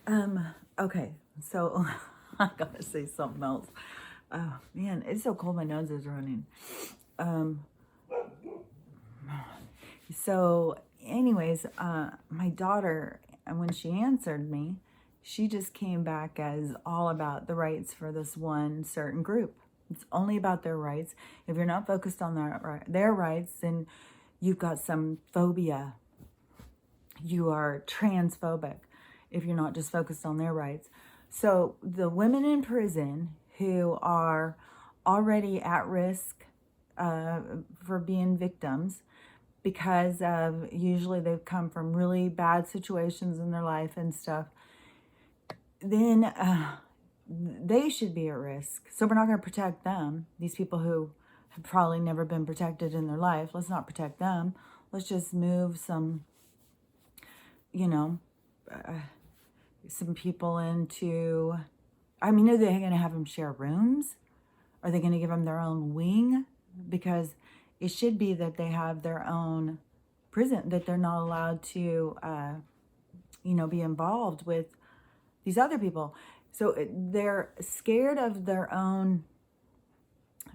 Okay, so I gotta say something else. Oh man, it's so cold, my nose is running. Um, so anyways, my daughter, when she answered me, she just came back as all about the rights for this one certain group. It's only about their rights. If you're not focused on their rights, then you've got some phobia. You are transphobic if you're not just focused on their rights. So the women in prison who are already at risk for being victims because of usually they've come from really bad situations in their life and stuff, then they should be at risk. So we're not going to protect them. These people who have probably never been protected in their life, let's not protect them. Let's just move some, you know, some people into, I mean, are they going to have them share rooms? Are they going to give them their own wing? Because it should be that they have their own prison, that they're not allowed to, be involved with these other people. So they're scared of their own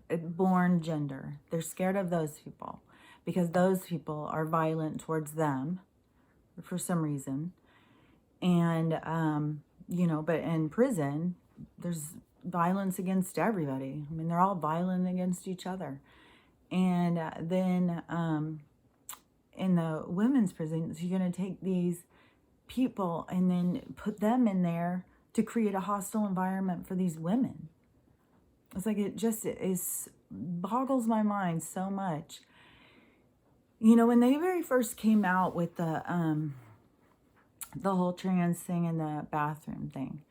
born gender. They're scared of those people because those people are violent towards them for some reason. And, but in prison, there's violence against everybody. I mean, they're all violent against each other. And then in the women's prisons, you're going to take these people and then put them in there to create a hostile environment for these women. It's like it just boggles my mind so much. When they very first came out with the whole trans thing and the bathroom thing,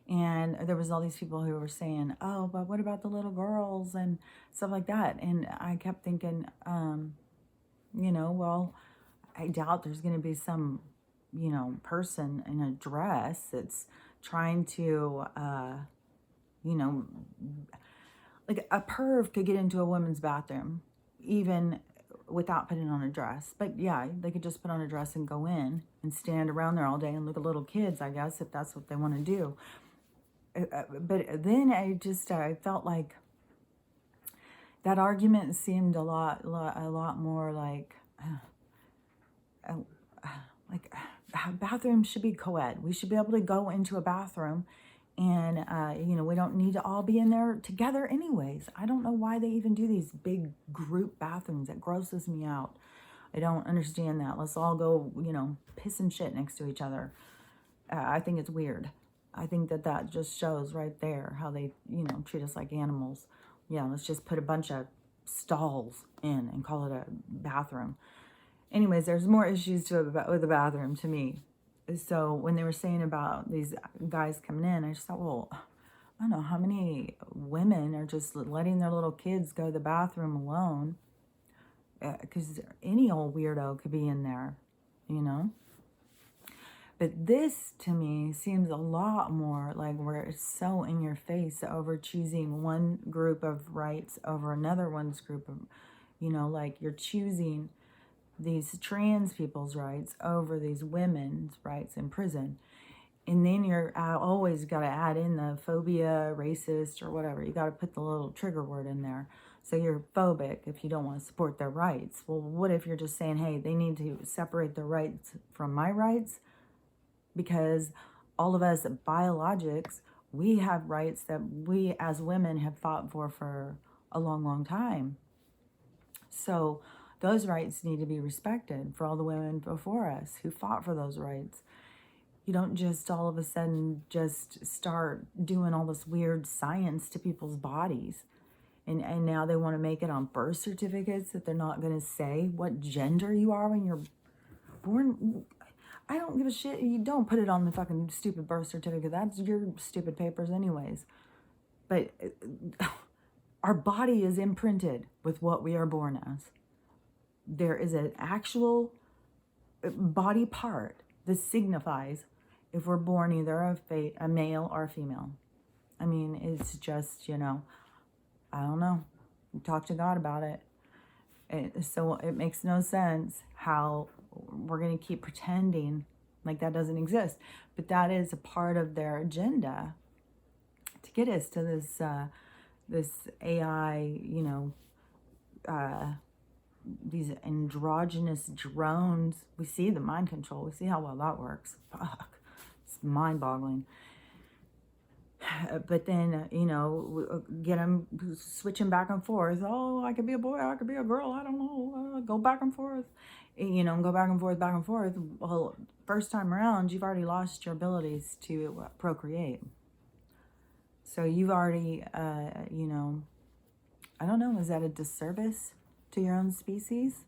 and there was all these people who were saying, oh, but what about the little girls and stuff like that? And I kept thinking, well, I doubt there's going to be some, person in a dress that's trying to, like a perv could get into a women's bathroom even without putting on a dress. But yeah, they could just put on a dress and go in and stand around there all day and look at little kids, I guess, if that's what they want to do. But then I felt like that argument seemed a lot more like bathrooms should be co-ed. We should be able to go into a bathroom and, we don't need to all be in there together anyways. I don't know why they even do these big group bathrooms. It grosses me out. I don't understand that. Let's all go, piss and shit next to each other. I think it's weird. I think that just shows right there how they, treat us like animals. Yeah, let's just put a bunch of stalls in and call it a bathroom. Anyways, there's more issues with the bathroom to me. So when they were saying about these guys coming in, I just thought, well, I don't know how many women are just letting their little kids go to the bathroom alone, because any old weirdo could be in there, But this, to me, seems a lot more like where it's so in your face over choosing one group of rights over another one's group of, like you're choosing these trans people's rights over these women's rights in prison. And then you're always got to add in the phobia, racist, or whatever. You got to put the little trigger word in there. So you're phobic if you don't want to support their rights. Well, what if you're just saying, hey, they need to separate their rights from my rights? Because all of us biologics, we have rights that we as women have fought for a long, long time. So those rights need to be respected for all the women before us who fought for those rights. You don't just all of a sudden just start doing all this weird science to people's bodies. And now they want to make it on birth certificates that they're not going to say what gender you are when you're born. I don't give a shit. You don't put it on the fucking stupid birth certificate. That's your stupid papers anyways. But our body is imprinted with what we are born as. There is an actual body part that signifies if we're born either a male or a female. I mean, it's just, I don't know. Talk to God about it. So it makes no sense how we're going to keep pretending Like that doesn't exist. But that is a part of their agenda to get us to this AI, these androgynous drones. We see the mind control. We see how well that works. Fuck. It's mind-boggling. But then, get them switching back and forth. Oh, I could be a boy, I could be a girl, I don't know. Go back and forth. Go back and forth, back and forth. Well, first time around, you've already lost your abilities to procreate. So you've already, I don't know, is that a disservice to your own species?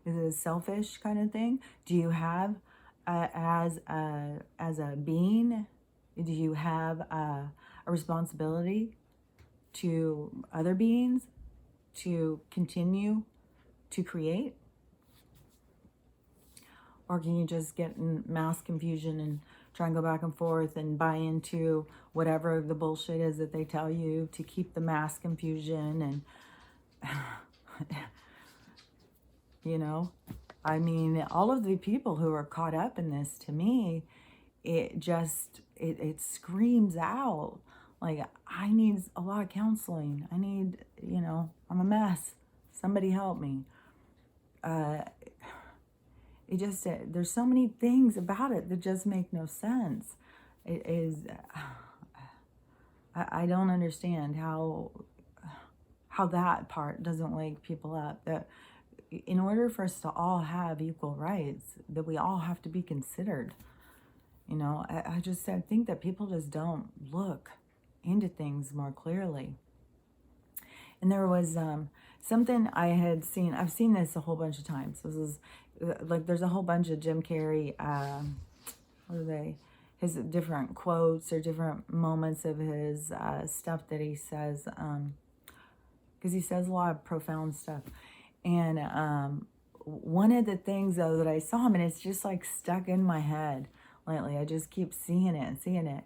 Is it a selfish kind of thing? Do you have, as a being, do you have a responsibility to other beings to continue to create? Or can you just get in mass confusion and try and go back and forth and buy into whatever the bullshit is that they tell you to keep the mass confusion? And I mean, all of the people who are caught up in this, to me, it screams out like, I need a lot of counseling. I need, I'm a mess. Somebody help me. There's so many things about it that just make no sense. It is, I don't understand how that part doesn't wake people up. That in order for us to all have equal rights, that we all have to be considered. I think that people just don't look into things more clearly. And there was something I had seen. I've seen this a whole bunch of times. This is like, there's a whole bunch of Jim Carrey, what are they? His different quotes or different moments of his stuff that he says, because he says a lot of profound stuff. And one of the things, though, that I saw him, and it's just like stuck in my head lately, I just keep seeing it,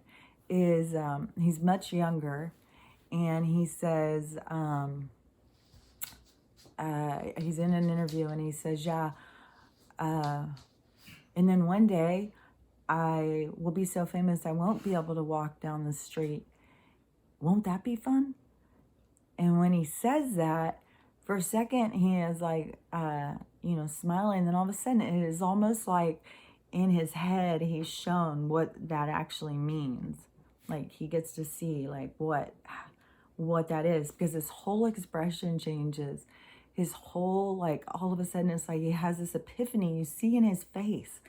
is he's much younger, and he says, he's in an interview, and he says, and then one day I will be so famous I won't be able to walk down the street. Won't that be fun? And when he says that, for a second he is like, smiling. Then all of a sudden it is almost like in his head he's shown what that actually means. Like he gets to see like what that is, because his whole expression changes. His whole, like, all of a sudden it's like he has this epiphany. You see in his face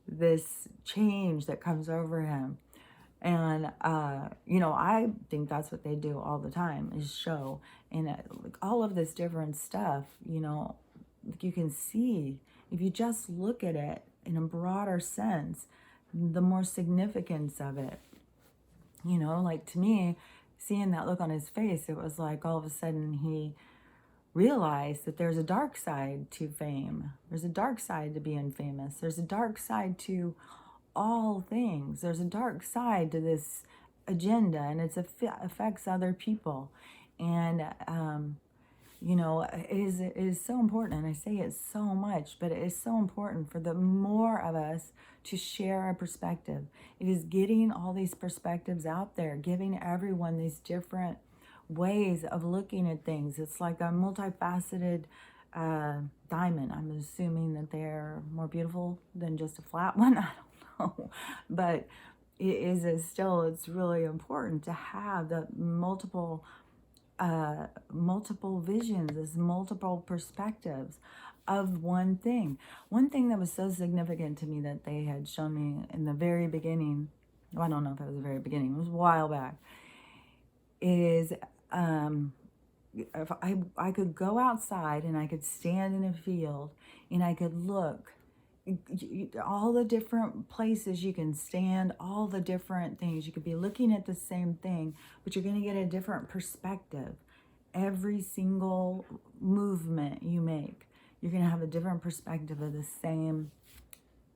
this change that comes over him. And, I think that's what they do all the time, is show. And like all of this different stuff, like you can see, if you just look at it in a broader sense, the more significance of it. Like to me, seeing that look on his face, it was like all of a sudden he realized that there's a dark side to fame. There's a dark side to being famous. There's a dark side to all things. There's a dark side to this agenda, and it affects other people. And, it is so important, and I say it so much, but it is so important for the more of us to share our perspective. It is getting all these perspectives out there, giving everyone these different ways of looking at things. It's like a multifaceted diamond. I'm assuming that they're more beautiful than just a flat one. I don't know. But it's really important to have the multiple visions, as multiple perspectives of one thing. One thing that was so significant to me that they had shown me in the very beginning, well, I don't know if it was the very beginning, it was a while back, is if I could go outside and I could stand in a field and I could look all the different places you can stand, all the different things. You could be looking at the same thing, but you're going to get a different perspective. Every single movement you make, you're going to have a different perspective of the same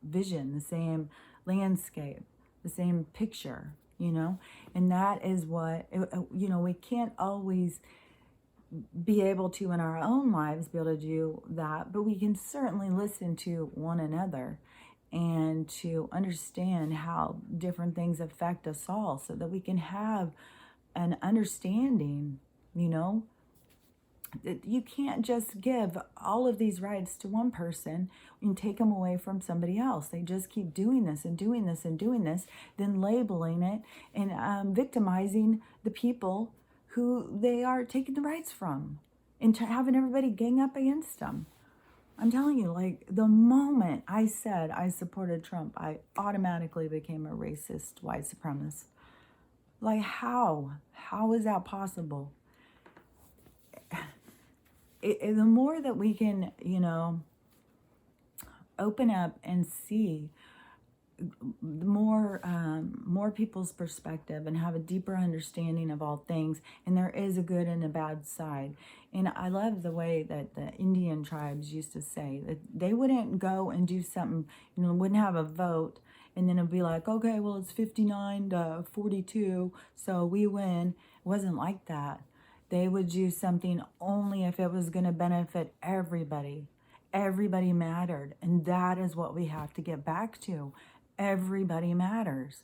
vision, the same landscape, the same picture, and that is what, we can't always be able to in our own lives be able to do that, but we can certainly listen to one another and to understand how different things affect us all so that we can have an understanding, you know, that you can't just give all of these rights to one person and take them away from somebody else. They just keep doing this and doing this and doing this, then labeling it and victimizing the people who they are taking the rights from and having everybody gang up against them. I'm telling you, like, the moment I said I supported Trump, I automatically became a racist white supremacist. Like, how? How is that possible? The more that we can, you know, open up and see more people's perspective and have a deeper understanding of all things, and there is a good and a bad side. And I love the way that the Indian tribes used to say that they wouldn't go and do something, you know, wouldn't have a vote and then it'd be like, okay, well, it's 59 to 42, so we win. It wasn't like that. They would do something only if it was going to benefit everybody. Everybody mattered, and that is what we have to get back to. Everybody matters.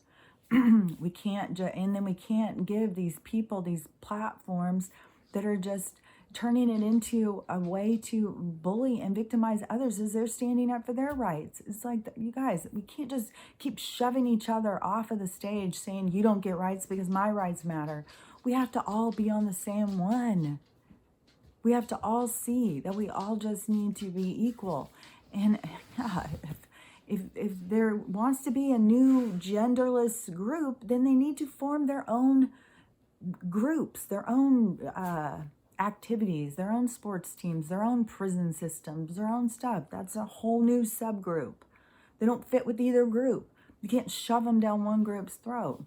We can't and then we can't give these people these platforms that are just turning it into a way to bully and victimize others as they're standing up for their rights. It's like, you guys, we can't just keep shoving each other off of the stage saying you don't get rights because my rights matter. We have to all be on the same one. We have to all see that we all just need to be equal. And if there wants to be a new genderless group, then they need to form their own groups, their own activities, their own sports teams, their own prison systems, their own stuff. That's a whole new subgroup. They don't fit with either group. You can't shove them down one group's throat.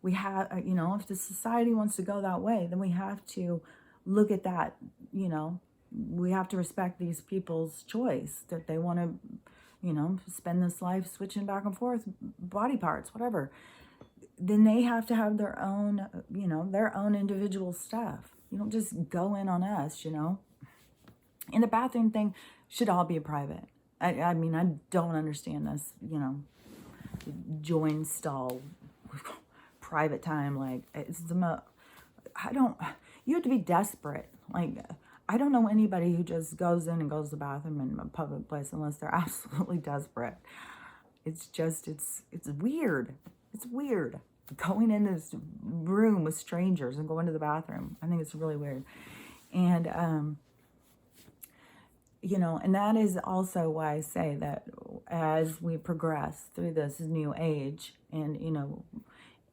We have, you know, if the society wants to go that way, then we have to look at that, you know, we have to respect these people's choice that they want to, you know, spend this life switching back and forth, body parts, whatever. Then they have to have their own, you know, their own individual stuff. You don't just go in on us, you know. And the bathroom thing should all be private. I mean, I don't understand this, you know, join stall, private time. Like, it's you have to be desperate. Like, I don't know anybody who just goes in and goes to the bathroom in a public place unless they're absolutely desperate. It's just, it's weird. It's weird. Going in this room with strangers and going to the bathroom. I think it's really weird. And, you know, and that is also why I say that as we progress through this new age and, you know,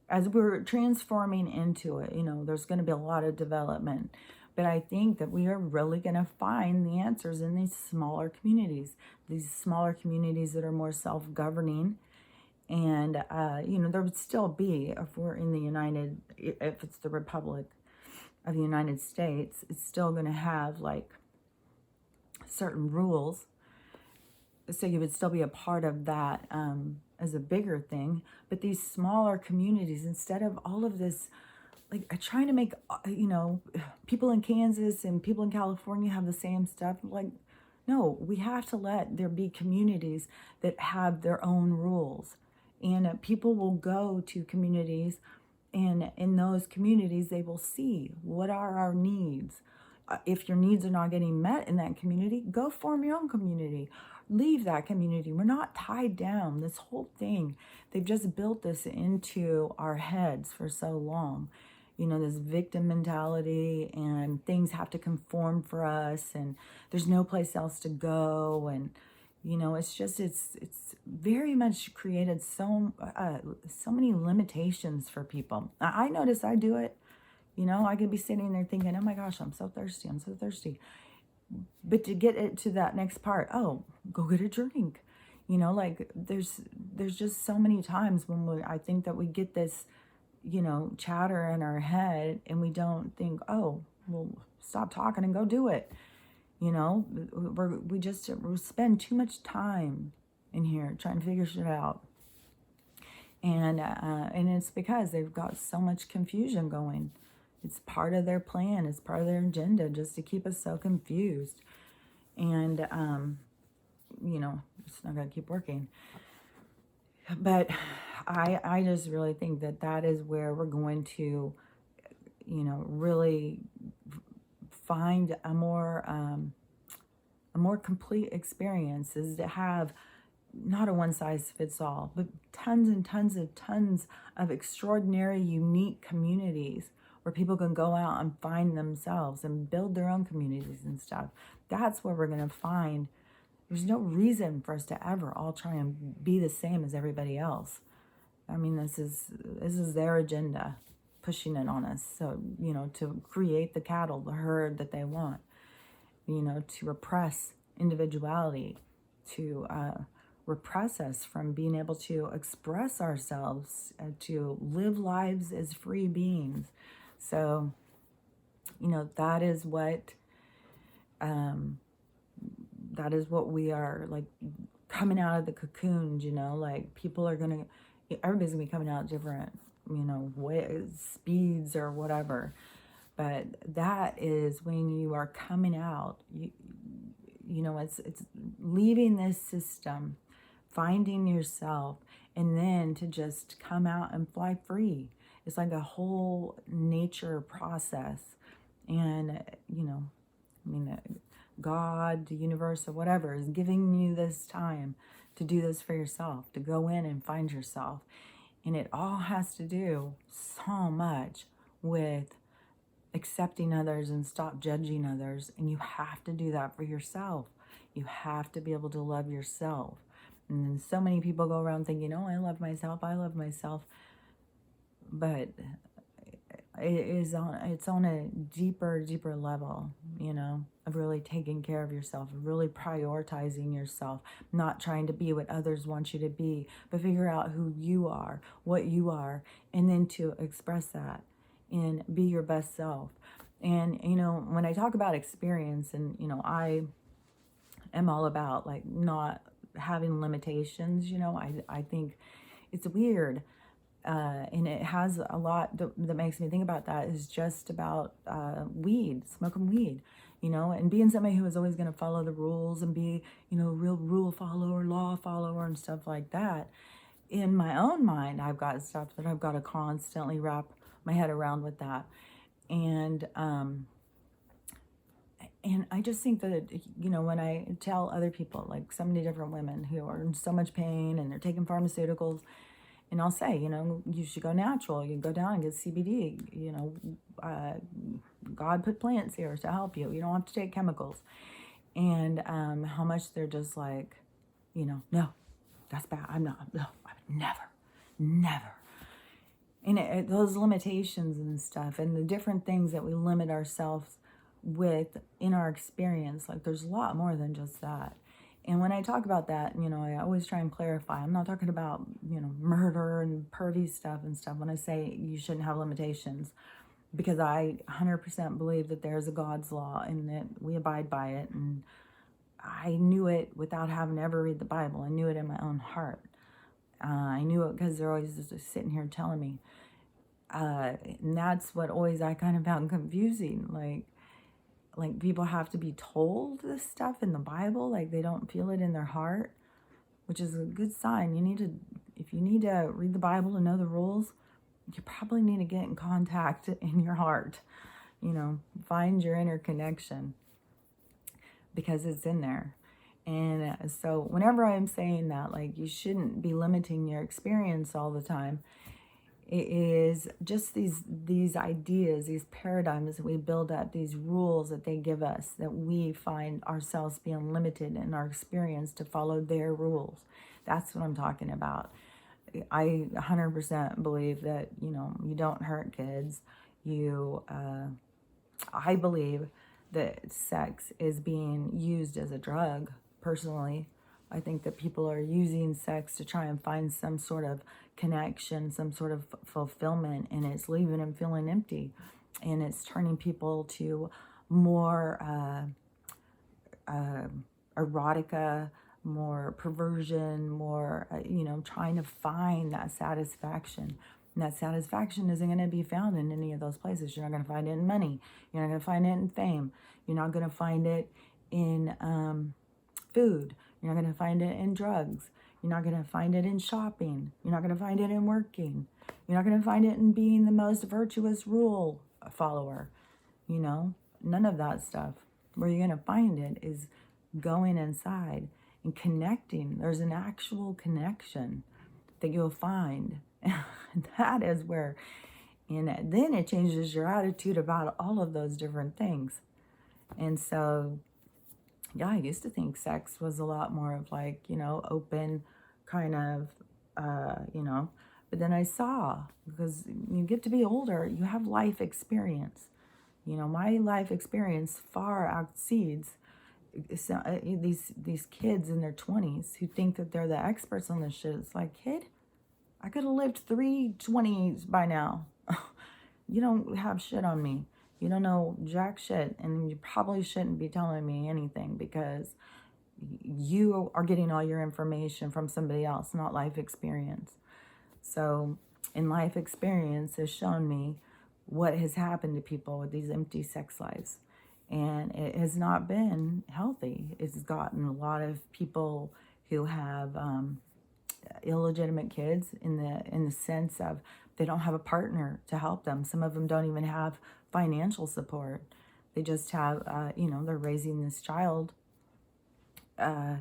as we're transforming into it, you know, there's going to be a lot of development. But I think that we are really going to find the answers in these smaller communities that are more self-governing. And, you know, there would still be, if we're in if it's the Republic of the United States, it's still going to have, like, certain rules. So you would still be a part of that as a bigger thing. But these smaller communities, instead of all of this, like, trying to make, you know, people in Kansas and people in California have the same stuff, like, no, we have to let there be communities that have their own rules. And people will go to communities, and in those communities, they will see what are our needs. If your needs are not getting met in that community, go form your own community. Leave that community. We're not tied down. This whole thing, they've just built this into our heads for so long. You know, this victim mentality, and things have to conform for us, and there's no place else to go. And, you know, it's just, it's very much created so many limitations for people. I notice I do it. You know, I could be sitting there thinking, oh my gosh, I'm so thirsty. I'm so thirsty. But to get it to that next part, oh, go get a drink. You know, like, there's just so many times when I think that we get this, you know, chatter in our head, and we don't think, oh, well, stop talking and go do it. You know, we spend too much time in here trying to figure shit out. And it's because they've got so much confusion going. It's part of their plan. It's part of their agenda, just to keep us so confused. And, you know, it's not going to keep working. But I just really think that that is where we're going to, really find a more complete experience, is to have not a one size fits all, but tons and tons of extraordinary, unique communities where people can go out and find themselves and build their own communities and stuff. That's where we're going to find. There's no reason for us to ever all try and be the same as everybody else. I mean, this is their agenda pushing it on us. So, to create the cattle, the herd that they want, to repress individuality, to repress us from being able to express ourselves, to live lives as free beings. So, that is what we are, like, coming out of the cocoons, like people are gonna, everybody's gonna be coming out different, ways, speeds or whatever. But that is when you are coming out, it's leaving this system, finding yourself, and then to just come out and fly free. It's like a whole nature process. And, God, the universe, or whatever is giving you this time to do this for yourself, to go in and find yourself. And it all has to do so much with accepting others and stop judging others. And you have to do that for yourself. You have to be able to love yourself. And then so many people go around thinking, oh, I love myself, but it's on a deeper level, of really taking care of yourself, of really prioritizing yourself, not trying to be what others want you to be, but figure out who you are, what you are, and then to express that and be your best self. And, when I talk about experience, and, I am all about, like, not having limitations, I think it's weird. And it has a lot that makes me think about that, is just about smoking weed, and being somebody who is always going to follow the rules and be, a real rule follower, law follower, and stuff like that. In my own mind, I've got stuff that I've got to constantly wrap my head around with that. And I just think that, when I tell other people, like so many different women who are in so much pain and they're taking pharmaceuticals, and I'll say, you should go natural. You can go down and get CBD. God put plants here to help you. You don't have to take chemicals. And how much they're just like, no, that's bad. I would never. And those limitations and stuff, and the different things that we limit ourselves with in our experience, like there's a lot more than just that. And when I talk about that, I always try and clarify. I'm not talking about, murder and pervy stuff and stuff when I say you shouldn't have limitations, because I 100% believe that there's a God's law and that we abide by it. And I knew it without having to ever read the Bible. I knew it in my own heart. I knew it because they're always just sitting here telling me. And that's what always I kind of found confusing. Like people have to be told this stuff in the Bible, like they don't feel it in their heart, which is a good sign. If you need to read the Bible and know the rules, you probably need to get in contact in your heart, find your inner connection, because it's in there. And so whenever I'm saying that, like, you shouldn't be limiting your experience all the time, it is just these ideas, these paradigms that we build up, these rules that they give us, that we find ourselves being limited in our experience to follow their rules. That's what I'm talking about. I 100% believe that, you don't hurt kids. I believe that sex is being used as a drug, personally. I think that people are using sex to try and find some sort of connection, some sort of fulfillment, and it's leaving them feeling empty. And it's turning people to more erotica, more perversion, more, trying to find that satisfaction. And that satisfaction isn't going to be found in any of those places. You're not going to find it in money. You're not going to find it in fame. You're not going to find it in food. You're not going to find it in drugs. You're not going to find it in shopping. You're not going to find it in working. You're not going to find it in being the most virtuous rule follower. You know, none of that stuff. Where you're going to find it is going inside and connecting. There's an actual connection that you'll find. That is where, and then it changes your attitude about all of those different things. And so, yeah, I used to think sex was a lot more of like, you know, open kind of, you know, but then I saw, because you get to be older, you have life experience. You know, my life experience far exceeds these kids in their 20s who think that they're the experts on this shit. It's like, kid, I could have lived 3 20s by now. You don't have shit on me. You don't know jack shit, and you probably shouldn't be telling me anything because you are getting all your information from somebody else, not life experience. So, in life experience has shown me what has happened to people with these empty sex lives. And it has not been healthy. It's gotten a lot of people who have illegitimate kids in the sense of they don't have a partner to help them. Some of them don't even have financial support. They just have, you know, they're raising this child of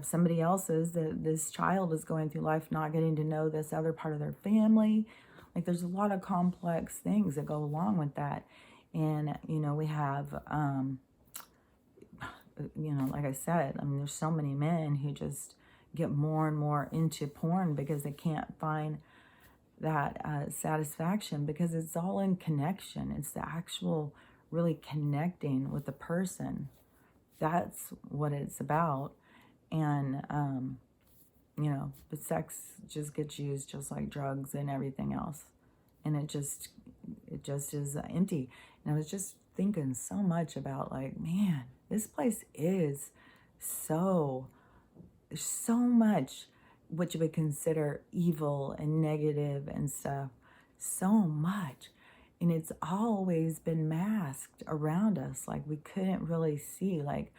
somebody else's. This child is going through life not getting to know this other part of their family. Like, there's a lot of complex things that go along with that. And, you know, we have, you know, like I said, I mean, there's so many men who just get more and more into porn because they can't find that satisfaction, because it's all in connection. It's the actual really connecting with the person. That's what it's about. And, you know, but sex just gets used just like drugs and everything else. And it just is empty. And I was just thinking so much about, like, man, this place is so much what you would consider evil and negative and stuff. So much. And it's always been masked around us. Like, we couldn't really see. Like,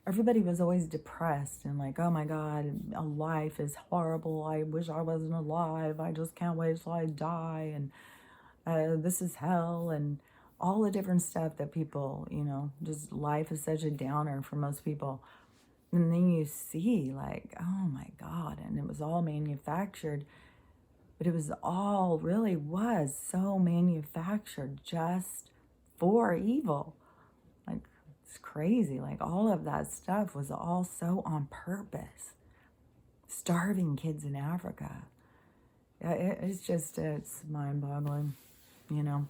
everybody was always depressed and like, oh my God, life is horrible. I wish I wasn't alive. I just can't wait till I die. And this is hell. And all the different stuff that people, you know, just life is such a downer for most people. And then you see, like, oh my God, and it was all manufactured, but it was all really was so manufactured just for evil. Like, it's crazy. Like, all of that stuff was all so on purpose. Starving kids in Africa. It's just, it's mind-boggling, you know.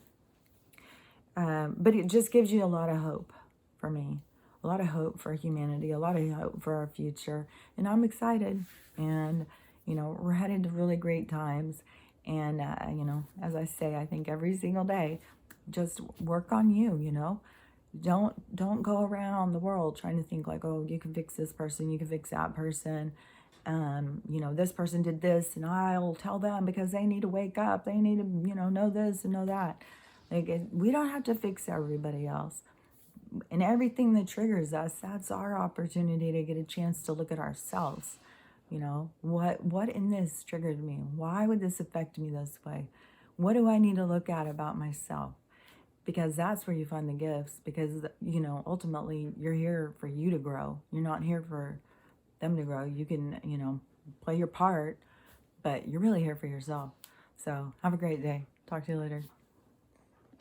But it just gives you a lot of hope for me. A lot of hope for humanity, a lot of hope for our future. And I'm excited. And, you know, we're headed to really great times. And, you know, as I say, I think every single day, just work on you, you know. Don't go around the world trying to think like, oh, you can fix this person, you can fix that person. You know, this person did this, and I'll tell them because they need to wake up. They need to, you know this and know that. Like, we don't have to fix everybody else. And everything that triggers us, that's our opportunity to get a chance to look at ourselves. You know, what in this triggered me? Why would this affect me this way? What do I need to look at about myself? Because that's where you find the gifts. Because, you know, ultimately, you're here for you to grow. You're not here for them to grow. You can, you know, play your part, but you're really here for yourself. So have a great day. Talk to you later.